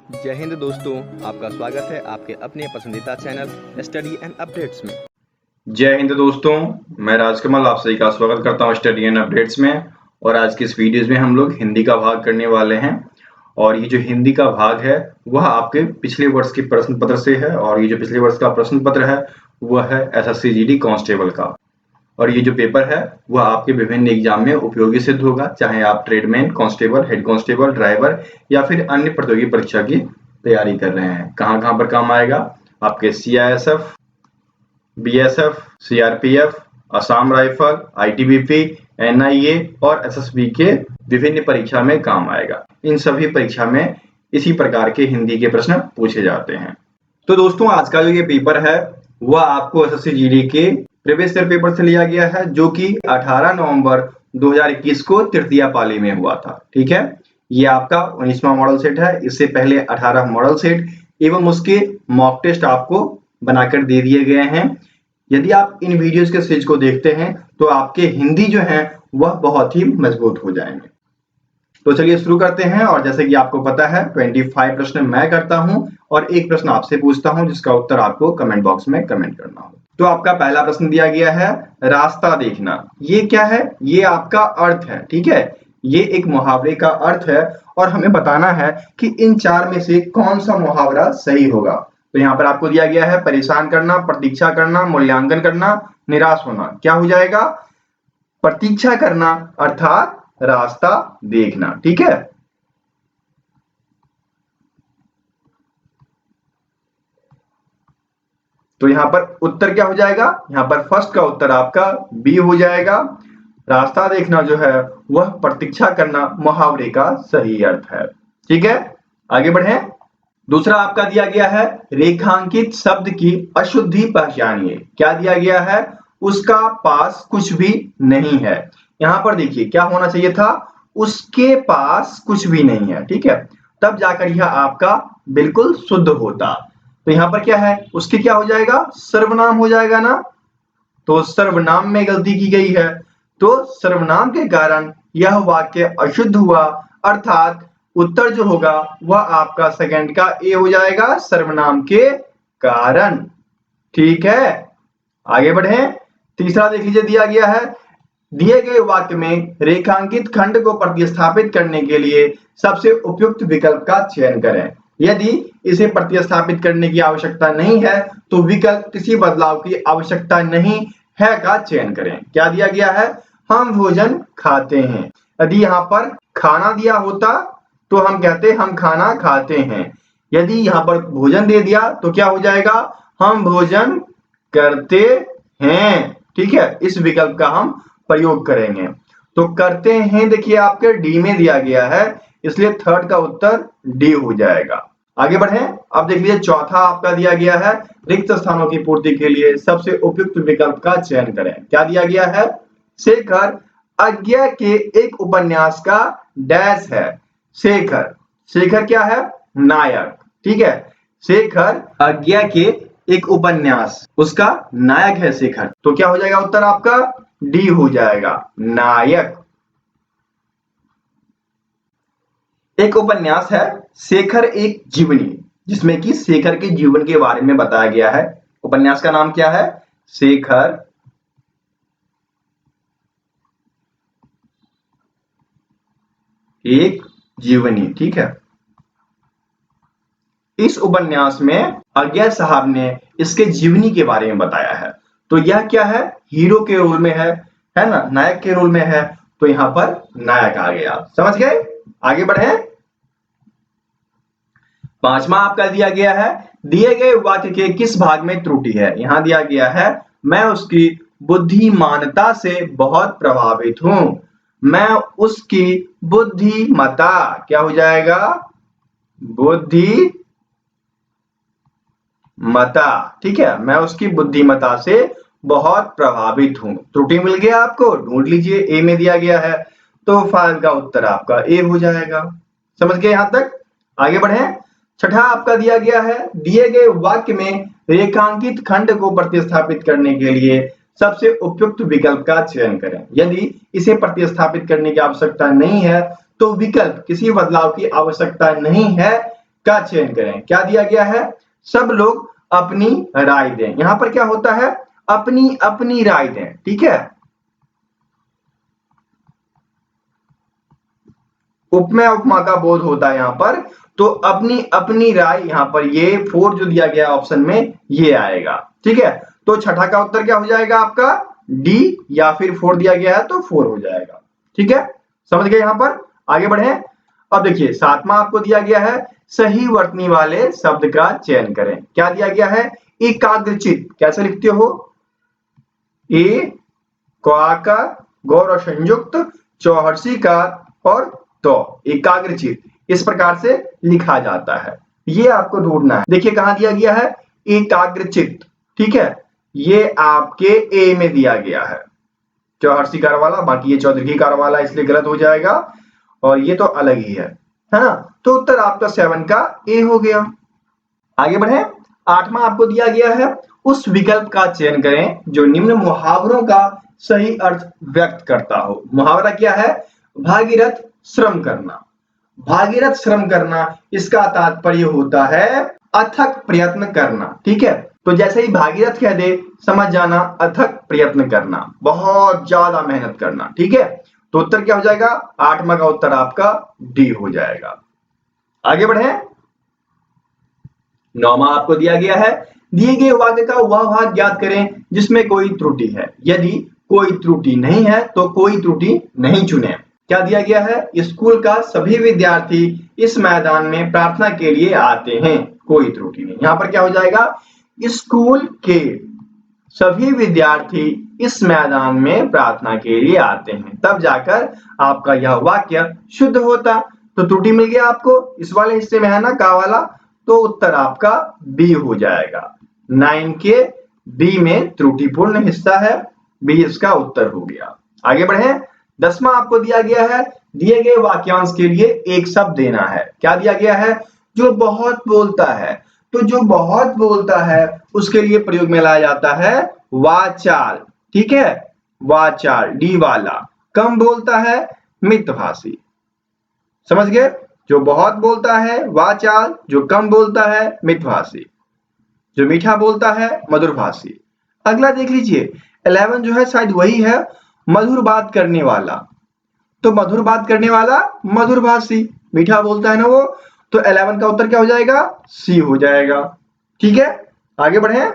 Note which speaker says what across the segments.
Speaker 1: जय हिंद दोस्तों, आपका स्वागत है आपके अपने पसंदीदा चैनल स्टडी एंड अपडेट्स में।
Speaker 2: जय हिंद दोस्तों, मैं राजकमल आप सभी का स्वागत करता हूं स्टडी एंड अपडेट्स में। और आज की इस वीडियोस में हम लोग हिंदी का भाग करने वाले हैं। और ये जो हिंदी का भाग है वह आपके पिछले वर्ष के प्रश्न पत्र से है। और ये जो पिछले वर्ष का प्रश्न पत्र है वह है एसएससी जीडी कांस्टेबल का। और ये जो पेपर है वह आपके विभिन्न एग्जाम में उपयोगी सिद्ध होगा, चाहे आप tradesman, constable, head constable, driver या फिर अन्य प्रतियोगी परीक्षा की तैयारी कर रहे हैं। कहाँ कहाँ पर काम आएगा? आपके CISF, BSF, CRPF, Assam rifle, ITBP, NIA और एसएसबी के विभिन्न परीक्षा में काम आएगा। इन सभी परीक्षा में इसी प्रकार के हिंदी के प्रश्न पूछे जाते हैं। तो दोस्तों, आज का जो ये पेपर है वह आपको एसएससी जीडी के प्रीवियस ईयर पेपर से लिया गया है, जो कि 18 नवंबर 2021 को तृतीय पाली में हुआ था। ठीक है, ये आपका 19वां मॉडल सेट है। इससे पहले 18 मॉडल सेट एवं उसके मॉक टेस्ट आपको बनाकर दे दिए गए हैं। यदि आप इन वीडियोस के सीरीज को देखते हैं तो आपके हिंदी जो है वह बहुत ही मजबूत हो जाएंगे। तो चलिए शुरू करते हैं। और जैसे कि आपको पता है 25 प्रश्न मैं करता हूं और एक प्रश्न आपसे पूछता हूं, जिसका उत्तर आपको कमेंट बॉक्स में कमेंट करना होगा। तो आपका पहला प्रश्न दिया गया है रास्ता देखना। ये क्या है? ये आपका अर्थ है। ठीक है, ये एक मुहावरे का अर्थ है और हमें बताना है कि इन चार में से कौन सा मुहावरा सही होगा। तो यहाँ पर आपको दिया गया है परेशान करना, प्रतीक्षा करना, मूल्यांकन करना, निराश होना। क्या हो जाएगा? प्रतीक्षा करना अर्थात रास्ता देखना। ठीक है, तो यहां पर उत्तर क्या हो जाएगा? यहां पर फर्स्ट का उत्तर आपका बी हो जाएगा। रास्ता देखना जो है वह प्रतीक्षा करना मुहावरे का सही अर्थ है। ठीक है, आगे बढ़े। दूसरा आपका दिया गया है रेखांकित शब्द की अशुद्धि पहचानिए। क्या दिया गया है? उसका पास कुछ भी नहीं है। यहां पर देखिए क्या होना चाहिए था? उसके पास कुछ भी नहीं है। ठीक है, तब जाकर यह आपका बिल्कुल शुद्ध होता। तो यहां पर क्या है? उसके क्या हो जाएगा? सर्वनाम हो जाएगा ना। तो सर्वनाम में गलती की गई है, तो सर्वनाम के कारण यह वाक्य अशुद्ध हुआ, अर्थात उत्तर जो होगा वह आपका सेकंड का ए हो जाएगा, सर्वनाम के कारण। ठीक है, आगे बढ़े। तीसरा देख लीजिए, दिया गया है दिए गए वाक्य में रेखांकित खंड को प्रतिस्थापित करने के लिए सबसे उपयुक्त विकल्प का चयन करें। यदि इसे प्रतिस्थापित करने की आवश्यकता नहीं है तो विकल्प किसी बदलाव की आवश्यकता नहीं है का चयन करें। क्या दिया गया है? हम भोजन खाते हैं। यदि यहाँ पर खाना दिया होता तो हम कहते हम खाना खाते हैं। यदि यहाँ पर भोजन दे दिया तो क्या हो जाएगा? हम भोजन करते हैं। ठीक है, इस विकल्प का हम प्रयोग करेंगे। तो करते हैं देखिए आपके डी में दिया गया है, इसलिए थर्ड का उत्तर डी हो जाएगा। आगे बढ़े। अब देख लीजिए, चौथा आपका दिया गया है रिक्त स्थानों की पूर्ति के लिए सबसे उपयुक्त विकल्प का चयन करें। क्या दिया गया है? शेखर आज्ञा के एक उपन्यास का डैश है। शेखर, शेखर क्या है? नायक। ठीक है, शेखर आज्ञा के एक उपन्यास, उसका नायक है शेखर। तो क्या हो जाएगा उत्तर आपका? डी हो जाएगा, नायक। एक उपन्यास है शेखर एक जीवनी, जिसमें कि शेखर के जीवन के बारे में बताया गया है। उपन्यास का नाम क्या है? शेखर एक जीवनी। ठीक है, इस उपन्यास में आज्ञा साहब ने इसके जीवनी के बारे में बताया है। तो यह क्या है? हीरो के रोल में है ना, नायक के रोल में है। तो यहां पर नायक आ गया। समझ गए? आगे बढ़े। पांचवा आपका दिया गया है दिए गए वाक्य के किस भाग में त्रुटि है। यहां दिया गया है मैं उसकी बुद्धिमानता से बहुत प्रभावित हूं। मैं उसकी बुद्धिमता, क्या हो जाएगा? बुद्धिमता। ठीक है, मैं उसकी बुद्धिमता से बहुत प्रभावित हूं। त्रुटि मिल गया आपको, ढूंढ लीजिए। ए में दिया गया है, तो 5 का उत्तर आपका ए हो जाएगा। समझ गए यहां तक? आगे बढ़े। छठा आपका दिया गया है दिए गए वाक्य में रेखांकित खंड को प्रतिस्थापित करने के लिए सबसे उपयुक्त विकल्प का चयन करें। यदि इसे प्रतिस्थापित करने की आवश्यकता नहीं है तो विकल्प किसी बदलाव की आवश्यकता नहीं है का चयन करें। क्या दिया गया है? सब लोग अपनी राय दें। यहां पर क्या होता है? अपनी अपनी राय दें, ठीक है। उपमेय उपमा का बोध होता है यहां पर, तो अपनी अपनी राय, यहां पर ये 4 जो दिया गया ऑप्शन में ये आएगा, ठीक है। तो छठा का उत्तर क्या हो जाएगा आपका? डी, या फिर 4 दिया गया है तो 4 हो जाएगा, ठीक है। समझ गए? यहां पर आगे बढ़े। अब देखिए सातवां आपको दिया गया है, सही वर्तनी वाले शब्द का चयन करें। क्या दिया गया है? एकाग्रचित। कैसे लिखते हो? ए क्वाकार गौर संयुक्त चौहर्षी का और तो एकाग्रचित, इस प्रकार से लिखा जाता है। ये आपको ढूंढना है। देखिए कहां दिया गया है? एकाग्रचित, ठीक है। ये आपके ए में दिया गया है, चौहर्षी कार वाला, बाकी ये चौदीर्घी कार वाला, इसलिए गलत हो जाएगा। और ये तो अलग ही है ना। तो उत्तर आपका 7 का ए हो गया। आगे बढ़े। आठवां आपको दिया गया है, उस विकल्प का चयन करें जो निम्न मुहावरों का सही अर्थ व्यक्त करता हो। मुहावरा क्या है? भागीरथ श्रम करना। भागीरथ श्रम करना, इसका तात्पर्य होता है अथक प्रयत्न करना, ठीक है। तो जैसे ही भागीरथ कह दे, समझ जाना अथक प्रयत्न करना, बहुत ज्यादा मेहनत करना, ठीक है। तो उत्तर क्या हो जाएगा? आठवां का उत्तर आपका डी हो जाएगा। आगे बढ़े। नौवां आपको दिया गया है, दिए गए वाक्य का वह भाग ज्ञात करें जिसमें कोई त्रुटि है। यदि कोई त्रुटि नहीं है तो कोई त्रुटि नहीं चुने। क्या दिया गया है? स्कूल का सभी विद्यार्थी इस मैदान में प्रार्थना के लिए आते हैं। कोई त्रुटि नहीं। यहां पर क्या हो जाएगा? स्कूल के सभी विद्यार्थी इस मैदान में प्रार्थना के लिए आते हैं, तब जाकर आपका यह वाक्य शुद्ध होता। तो त्रुटि मिल गया आपको इस वाले हिस्से में, है ना, का वाला। तो उत्तर आपका बी हो जाएगा। 9 के बी में त्रुटिपूर्ण हिस्सा है, बी इसका उत्तर हो गया। आगे बढ़े। 10वां आपको दिया गया है, दिए गए वाक्यांश के लिए एक शब्द देना है। क्या दिया गया है? जो बहुत बोलता है। तो जो बहुत बोलता है उसके लिए प्रयोग में लाया जाता है वाचाल, ठीक है। वाचाल, डी वाला। कम बोलता है मितभाषी। समझ गए? जो बहुत बोलता है वाचाल, जो कम बोलता है मितभाषी, जो मीठा बोलता है मधुरभाषी। अगला देख लीजिए 11 जो है शायद वही है, मधुर बात करने वाला। तो मधुर बात करने वाला मधुरभाषी, मीठा बोलता है ना वो। तो 11 का उत्तर क्या हो जाएगा? सी हो जाएगा, ठीक है। आगे बढ़े।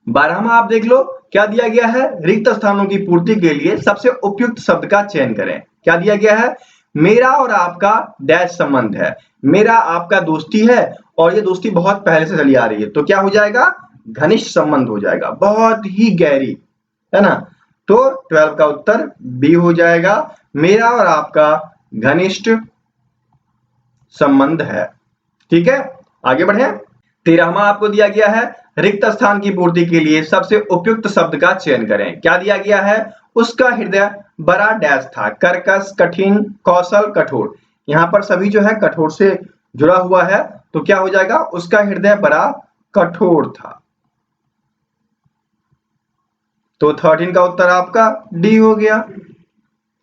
Speaker 2: 12वां आप देख लो, क्या दिया गया है? रिक्त स्थानों की पूर्ति के लिए सबसे उपयुक्त शब्द का चयन करें। क्या दिया गया है? मेरा और आपका डैश संबंध है। मेरा आपका दोस्ती है और ये दोस्ती बहुत पहले से चली आ रही है, तो क्या हो जाएगा? घनिष्ठ संबंध हो जाएगा, बहुत ही गहरी, है ना। तो 12 का उत्तर बी हो जाएगा। मेरा और आपका घनिष्ठ संबंध है, ठीक है। आगे बढ़े। 13वां आपको दिया गया है, रिक्त स्थान की पूर्ति के लिए सबसे उपयुक्त शब्द का चयन करें। क्या दिया गया है? उसका हृदय बड़ा डैश था, कर्कश, कठिन, कौशल, कठोर। यहां पर सभी जो है कठोर से जुड़ा हुआ है, तो क्या हो जाएगा? उसका हृदय बड़ा कठोर था। तो 13 का उत्तर आपका डी हो गया।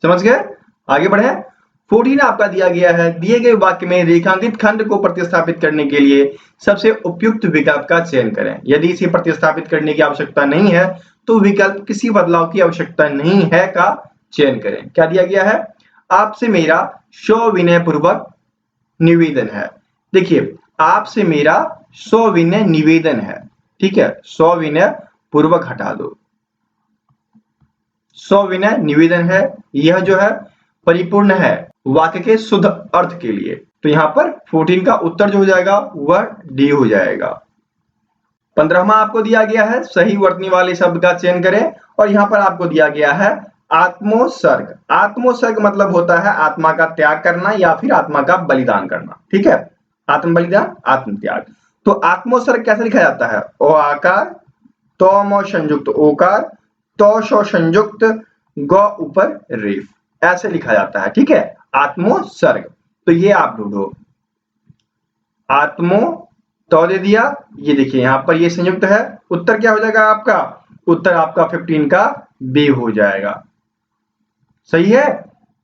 Speaker 2: समझ गए? आगे बढ़े। 14 आपका दिया गया है, दिए गए वाक्य में रेखांकित खंड को प्रतिस्थापित करने के लिए सबसे उपयुक्त विकल्प का चयन करें। यदि इसे प्रतिस्थापित करने की आवश्यकता नहीं है तो विकल्प किसी बदलाव की आवश्यकता नहीं है का चयन करें। क्या दिया गया है? आपसे मेरा सविनय पूर्वक निवेदन है। देखिए आपसे मेरा सविनय निवेदन है, ठीक है। सविनय पूर्वक हटा दो, सविनय निवेदन है। यह जो है परिपूर्ण है वाक्य के शुद्ध अर्थ के लिए। तो यहां पर 14 का उत्तर जो हो जाएगा वह डी हो जाएगा। 15वां आपको दिया गया है, सही वर्तनी वाले शब्द का चयन करें। और यहां पर आपको दिया गया है आत्मोत्सर्ग। आत्मोत्सर्ग मतलब होता है आत्मा का त्याग करना या फिर आत्मा का बलिदान करना, ठीक है। आत्म बलिदान, आत्म त्याग। तो आत्मोत्सर्ग कैसे लिखा जाता है? ओ आकार, तो संयुक्त ओकार, तो संयुक्त ग ऊपर रेफ, ऐसे लिखा जाता है, ठीक है। आत्मोत्सर्ग। तो ये आप ढूंढो। आत्मो तो दे दिया, ये देखिए यहां पर ये संयुक्त है। उत्तर क्या हो जाएगा आपका? उत्तर आपका 15 का बी हो जाएगा। सही है।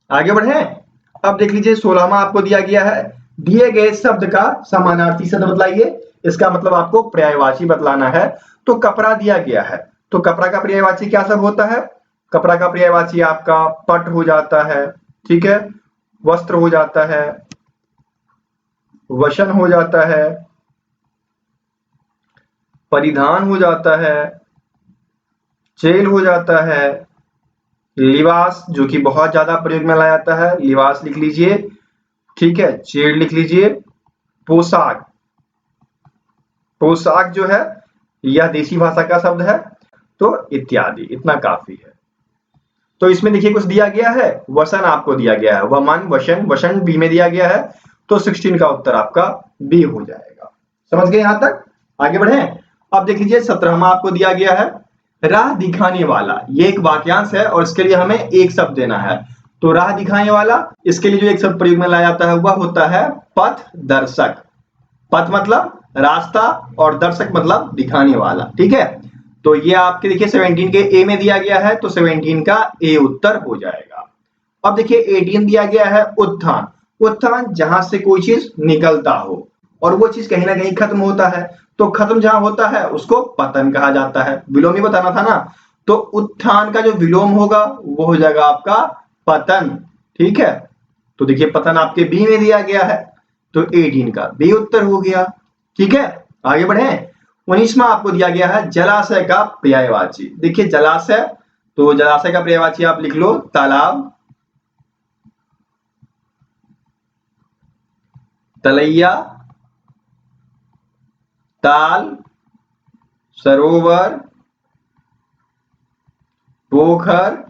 Speaker 2: आगे बढ़े। अब देख लीजिए 16वां आपको दिया गया है, दिए गए शब्द का समानार्थी शब्द बतलाइए। इसका मतलब आपको पर्यायवाची बतलाना है। तो कपड़ा दिया गया है, तो कपड़ा का पर्यायवाची क्या सब होता है? कपड़ा का पर्यायवाची आपका पट हो जाता है, ठीक है, वस्त्र हो जाता है, वसन हो जाता है, परिधान हो जाता है, चेल हो जाता है, लिबास जो कि बहुत ज्यादा प्रयोग में लाया जाता है, लिबास लिख लीजिए, ठीक है, चेल लिख लीजिए, पोशाक, पोशाक जो है यह देसी भाषा का शब्द है, तो इत्यादि, इतना काफी है। तो इसमें देखिए कुछ दिया गया है, वसन आपको दिया गया है, वमन, वसन, वसन बी में दिया गया है, तो 16 का उत्तर आपका बी हो जाएगा। समझ गए यहां तक? आगे बढ़े। अब देख लीजिए 17वां आपको दिया गया है, राह दिखाने वाला। ये एक वाक्यांश है और इसके लिए हमें एक शब्द देना है। तो राह दिखाने वाला, इसके लिए जो एक शब्द प्रयोग में लाया जाता है वह होता है पथ दर्शक। पथ मतलब रास्ता और दर्शक मतलब दिखाने वाला, ठीक है। तो ये आपके देखिए 17 के ए में दिया गया है, तो 17 का ए उत्तर हो जाएगा। अब देखिए 18 दिया गया है उत्थान। उत्थान जहां से कोई चीज निकलता हो और वो चीज कहीं ना कहीं खत्म होता है, तो खत्म जहां होता है उसको पतन कहा जाता है। विलोम ही बताना था ना, तो उत्थान का जो विलोम होगा वो हो जाएगा आपका पतन, ठीक है। तो देखिए पतन आपके बी में दिया गया है, तो 18 का बी उत्तर हो गया, ठीक है। आगे बढ़े। 19वां आपको दिया गया है जलाशय का पर्यायवाची। देखिए जलाशय, तो जलाशय का पर्यायवाची आप लिख लो तालाब, तलैया, ताल, सरोवर, पोखर,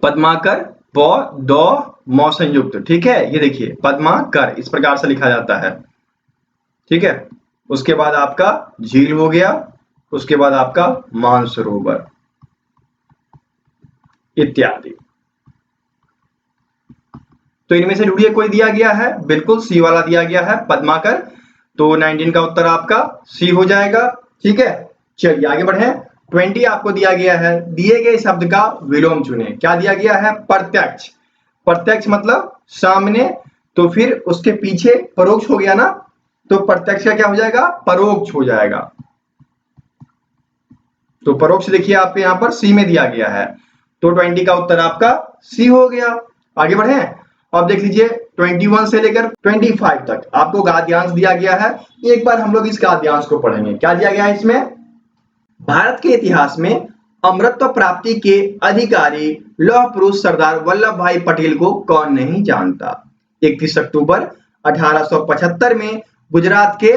Speaker 2: पद्माकर, ब द म संयुक्त, ठीक है। ये देखिए पद्माकर इस प्रकार से लिखा जाता है, ठीक है। उसके बाद आपका झील हो गया, उसके बाद आपका मानसरोवर इत्यादि। तो इनमें से ढूंढिए कोई दिया गया है, बिल्कुल सी वाला दिया गया है पद्माकर, तो 19 का उत्तर आपका सी हो जाएगा, ठीक है। चलिए आगे बढ़े। 20 आपको दिया गया है, दिए गए शब्द का विलोम चुने। क्या दिया गया है? प्रत्यक्ष। प्रत्यक्ष मतलब सामने, तो फिर उसके पीछे परोक्ष हो गया ना, तो प्रत्यक्ष का क्या हो जाएगा? परोक्ष हो जाएगा। तो परोक्ष देखिए आपके यहाँ पर सी में दिया गया है, तो 20 का उत्तर आपका सी हो गया। आगे बढ़े। अब देख लीजिए 21 से लेकर 25 तक आपको गद्यांश दिया गया है। एक बार हम लोग इस गद्यांश को पढ़ेंगे। क्या दिया गया है इसमें? भारत के इतिहास में अमरत्व प्राप्ति के अधिकारी लौह पुरुष सरदार वल्लभ भाई पटेल को कौन नहीं जानता। 31 अक्टूबर 1875 में गुजरात के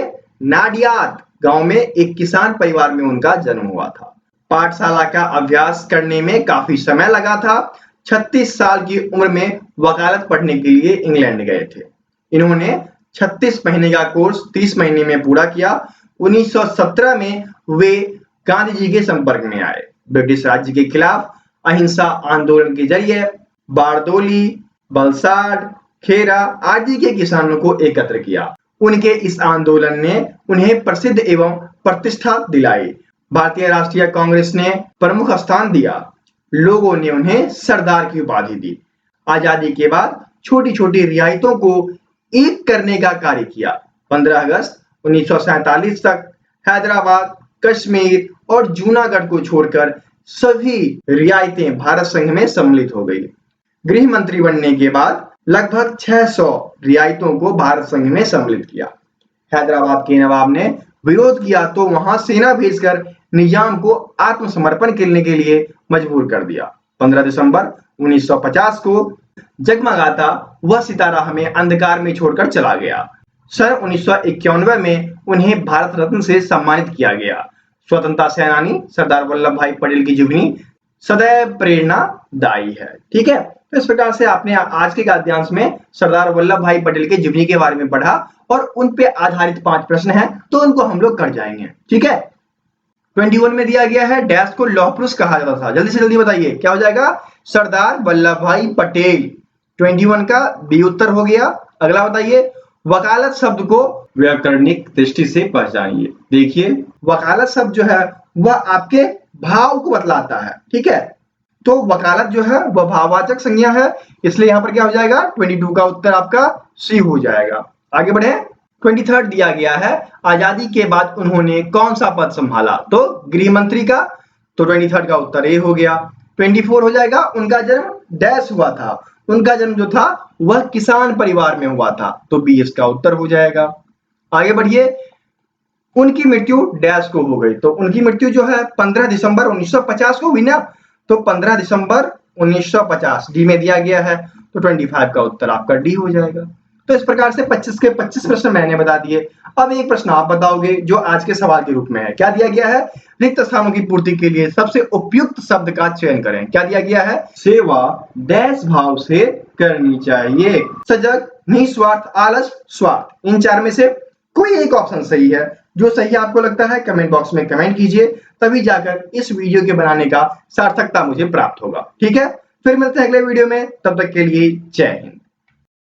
Speaker 2: नाडियाद गांव में एक किसान परिवार में उनका जन्म हुआ था। पाठशाला का अभ्यास करने में काफी समय लगा था। 36 साल की उम्र में वकालत पढ़ने के लिए इंग्लैंड गए थे। इन्होंने 36 महीने का कोर्स 30 महीने में पूरा किया। 1917 में वे गांधी जी के संपर्क में आए। ब्रिटिश राज्य के खिलाफ अहिंसा आंदोलन के जरिए बारदोली, बलसाड, खेरा आदि के किसानों को एकत्र किया। उनके इस आंदोलन ने उन्हें प्रसिद्ध एवं प्रतिष्ठा दिलाई। भारतीय राष्ट्रीय कांग्रेस ने प्रमुख स्थान दिया। लोगों ने उन्हें सरदार की उपाधि दी। आजादी के बाद छोटी छोटी रियायतों को एक करने का कार्य किया। 15 अगस्त 1947 तक हैदराबाद, कश्मीर और जूनागढ़ को छोड़कर सभी रियायतें भारत संघ में सम्मिलित हो गई। गृह मंत्री बनने के बाद लगभग 600 रियायतों को भारत संघ में सम्मिलित किया। हैदराबाद के नवाब ने विरोध किया तो वहां सेना भेजकर निजाम को आत्मसमर्पण करने के लिए मजबूर कर दिया। 15 दिसंबर 1950 को जगमगाता वह सितारा हमें अंधकार में छोड़कर चला गया। सन 1991 में उन्हें भारत रत्न से सम्मानित किया गया। स्वतंत्रता सेनानी सरदार वल्लभ भाई पटेल की जीवनी सदैव प्रेरणादायी है, ठीक है। तो इस प्रकार से आपने आज के गद्यांश में सरदार वल्लभ भाई पटेल की जीवनी के बारे में पढ़ा और उन पे आधारित 5 प्रश्न हैं, तो उनको हम लोग कर जाएंगे, ठीक है। 21 में दिया गया है डैश को लौह पुरुष कहा जाता था। जल्दी से जल्दी बताइए क्या हो जाएगा? सरदार वल्लभ भाई पटेल। 21 का बी उत्तर हो गया। अगला बताइए, वकालत शब्द को व्याकरणिक दृष्टि से पहचानिए। देखिए वकालत शब्द जो है वह आपके भाव को बतलाता है, ठीक है। तो वकालत जो है वह भाववाचक संज्ञा है, इसलिए यहाँ पर क्या हो जाएगा 22 का उत्तर आपका सी हो जाएगा। आगे बढ़े। 23 दिया गया है, आजादी के बाद उन्होंने कौन सा पद संभाला? तो गृह मंत्री का, तो 23 का उत्तर ए हो गया। 24 हो जाएगा, उनका जन्म डैश हुआ था, उनका जन्म जो था वह किसान परिवार में हुआ था, तो बी इसका उत्तर हो जाएगा। आगे बढ़िए। उनकी मृत्यु डैश को हो गई, तो उनकी मृत्यु जो है 15 दिसंबर 1950 को हुई ना, तो 15 दिसंबर 1950 डी में दिया गया है, तो 25 का उत्तर आपका डी हो जाएगा। तो इस प्रकार से 25 के 25 प्रश्न मैंने बता दिए। अब एक प्रश्न आप बताओगे जो आज के सवाल के रूप में है। क्या दिया गया है? रिक्त स्थानों की पूर्ति के लिए सबसे उपयुक्त शब्द का चयन करें। क्या दिया गया है? सेवा डैश भाव से करनी चाहिए, सजग, निस्वार्थ, आलस, स्वार्थ। इन चार में से कोई एक ऑप्शन सही है। जो सही आपको लगता है कमेंट बॉक्स में कमेंट कीजिए, तभी जाकर इस वीडियो के बनाने का सार्थकता मुझे प्राप्त होगा। ठीक है, फिर मिलते हैं अगले वीडियो में, तब तक के लिए जय हिंद।